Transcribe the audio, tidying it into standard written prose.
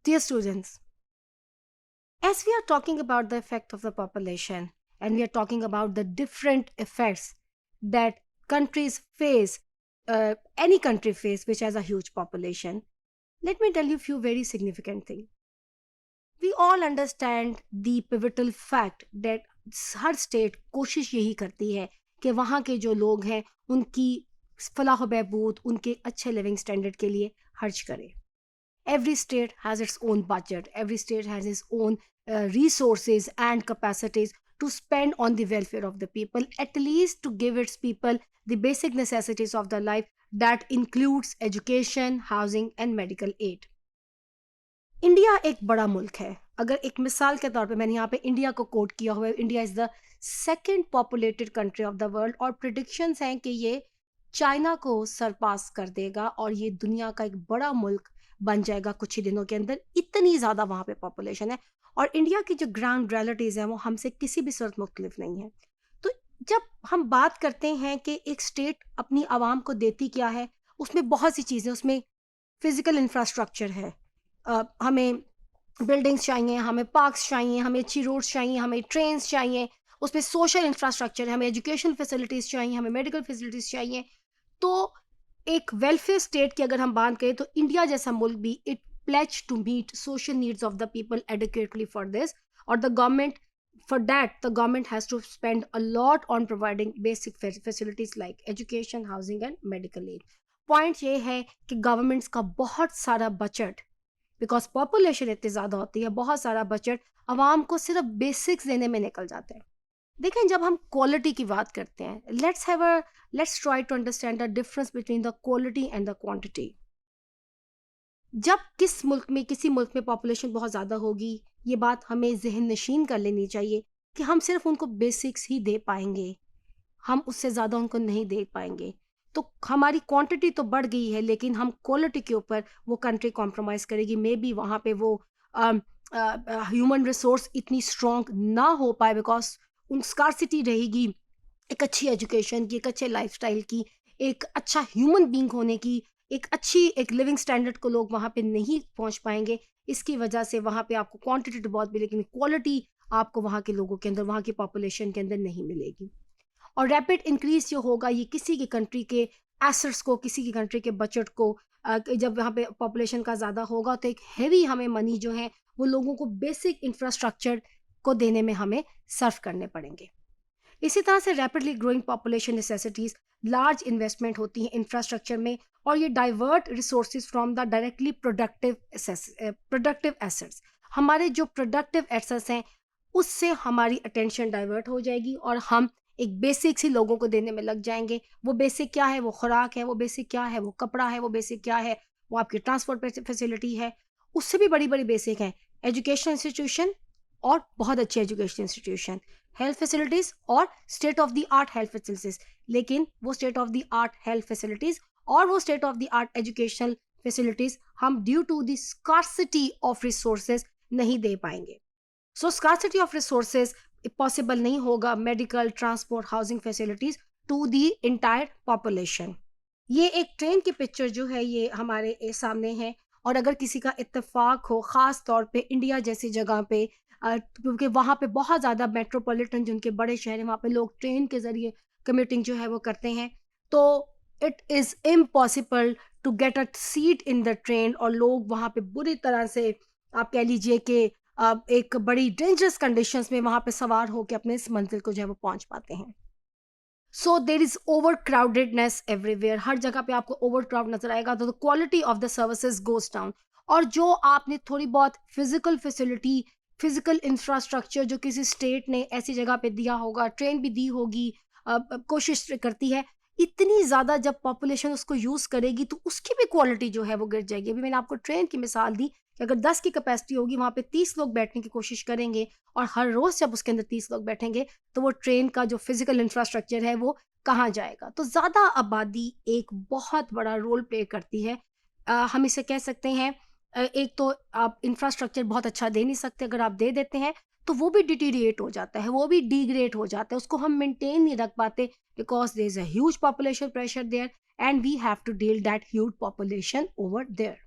Dear students, as we are talking about the effect of the population and we are talking about the different effects that countries face, any country face which has a huge population, let me tell you a few very significant things. We all understand the pivotal fact that her state कोशिश यही करती है कि वहाँ के जो लोग हैं उनकी फलाह बहबूद, उनके अच्छे लिविंग स्टैंडर्ड के लिए खर्च करें. Every state has its own budget. Every state has its own resources and capacities to spend on the welfare of the people, at least to give its people the basic necessities of the life that includes education, housing, and medical aid. India एक बड़ा मुल्क है. अगर एक मिसाल के तौर पे मैंने यहाँ पे इंडिया को कोट किया हुआ है, India is the second populated country of the world और प्रिडिक्शंस हैं कि ये चाइना को सरपास कर देगा और ये दुनिया का एक बड़ा मुल्क बन जाएगा कुछ ही दिनों के अंदर. इतनी ज़्यादा वहाँ पे पॉपुलेशन है और इंडिया की जो ग्राउंड रियलिटीज़ हैं वो हमसे किसी भी सूरत मुख्तलिफ नहीं है. तो जब हम बात करते हैं कि एक स्टेट अपनी आवाम को देती क्या है, उसमें बहुत सी चीज़ें, उसमें फिजिकल इंफ्रास्ट्रक्चर है, हमें बिल्डिंग्स चाहिए, हमें पार्क्स चाहिए, हमें अच्छी रोड्स चाहिए, हमें ट्रेन्स चाहिए, उसमें सोशल इंफ्रास्ट्रक्चर है, हमें एजुकेशन फैसिलिटीज़ चाहिए, हमें मेडिकल फैसिलिटीज़ चाहिए. तो एक वेलफेयर स्टेट की अगर हम बात करें तो इंडिया जैसा मुल्क भी it pledge to meet social needs of the people adequately for this. और the government for that the government has to spend a lot on providing basic facilities like education, housing and medical aid. Point ये है कि governments का बहुत सारा budget, because population इतनी ज़्यादा होती है, बहुत सारा बजट आवाम को सिर्फ बेसिक्स देने में निकल जाता है. देखें, जब हम क्वालिटी की बात करते हैं, let's try to understand the difference between the quality and the quantity. जब किसी मुल्क में पॉपुलेशन बहुत ज़्यादा होगी, ये बात हमें जहन नशीन कर लेनी चाहिए कि हम सिर्फ उनको बेसिक्स ही दे पाएंगे, हम उससे ज़्यादा उनको नहीं दे पाएंगे. तो हमारी क्वांटिटी तो बढ़ गई है लेकिन हम क्वालिटी के ऊपर वो कंट्री कॉम्प्रोमाइज़ करेगी. मे बी वहाँ पे वो ह्यूमन रिसोर्स इतनी स्ट्रॉन्ग ना हो पाए बिकॉज उन स्कार्सिटी रहेगी एक अच्छी एजुकेशन की, एक अच्छे लाइफस्टाइल की, एक अच्छा ह्यूमन बीइंग होने की, एक लिविंग स्टैंडर्ड को लोग वहाँ पे नहीं पहुँच पाएंगे. इसकी वजह से वहाँ पे आपको क्वांटिटी तो बहुत भी लेकिन क्वालिटी आपको वहाँ के लोगों के अंदर, वहाँ की पॉपुलेशन के अंदर नहीं मिलेगी. और रैपिड इंक्रीज जो होगा ये किसी की कंट्री के एसेट्स को, किसी की कंट्री के बजट को, जब वहाँ पे पॉपुलेशन का ज़्यादा होगा तो एक हैवी हमें मनी जो है वो लोगों को बेसिक इंफ्रास्ट्रक्चर को देने में हमें सर्व करने पड़ेंगे. इसी तरह से rapidly growing population necessities, large investment होती हैं इंफ्रास्ट्रक्चर में और ये divert resources from the directly productive assets. हमारे जो प्रोडक्टिव एसेट्स हैं उससे हमारी अटेंशन डाइवर्ट हो जाएगी और हम एक बेसिक ही लोगों को देने में लग जाएंगे. वो बेसिक क्या है? वो खुराक है. वो बेसिक क्या है? वो कपड़ा है. वो बेसिक क्या है? वो आपकी ट्रांसपोर्ट फैसिलिटी है. उससे भी बड़ी बड़ी बेसिक हैं एजुकेशन इंस्टीट्यूशन और बहुत अच्छी एजुकेशन इंस्टीट्यूशन, हेल्थ फैसिलिटीज़ और state of the art health facilities. लेकिन वो state of the art health facilities और वो state of the art educational facilities हम due to the scarcity of resources नहीं दे पाएंगे. So scarcity of resources possible नहीं होगा medical, transport, housing facilities to the entire population. ये एक ट्रेन की पिक्चर जो है ये हमारे सामने है और अगर किसी का इत्तेफाक हो ख़ास तौर पे इंडिया जैसी जगह पे, क्योंकि वहाँ पे बहुत ज़्यादा मेट्रोपॉलिटन जिनके बड़े शहर हैं वहाँ पे लोग ट्रेन के ज़रिए कम्यूटिंग जो है वो करते हैं, तो it is impossible to get a seat in the train और लोग वहाँ पे बुरी तरह से, आप कह लीजिए कि एक बड़ी डेंजरस कंडीशंस में वहाँ पे सवार होकर अपने इस मंजिल को जो है वो पहुँच पाते हैं. सो देर इज़ ओवर क्राउडेडनेस एवरीवेयर. हर जगह पे आपको ओवर क्राउड नजर आएगा तो the quality of the services goes down. और जो आपने थोड़ी बहुत फिजिकल फैसिलिटी, फिजिकल इंफ्रास्ट्रक्चर जो किसी स्टेट ने ऐसी जगह पे दिया होगा, ट्रेन भी दी होगी, कोशिश करती है, इतनी ज़्यादा जब पॉपुलेशन उसको यूज़ करेगी तो उसकी भी क्वालिटी जो है वो गिर जाएगी. अभी मैंने आपको ट्रेन की मिसाल दी कि अगर 10 की कैपेसिटी होगी वहाँ पे 30 लोग बैठने की कोशिश करेंगे और हर रोज़ जब उसके अंदर 30 लोग बैठेंगे तो वो ट्रेन का जो फिजिकल इंफ्रास्ट्रक्चर है वो कहाँ जाएगा. तो ज़्यादा आबादी एक बहुत बड़ा रोल प्ले करती है. हम इसे कह सकते हैं, एक तो आप इंफ्रास्ट्रक्चर बहुत अच्छा दे नहीं सकते, अगर आप दे देते हैं तो वो भी डिटीरिएट हो जाता है, वो भी डिग्रेड हो जाता है, उसको हम मेंटेन नहीं रख पाते because there is a huge population pressure there and we have to deal that huge population over there.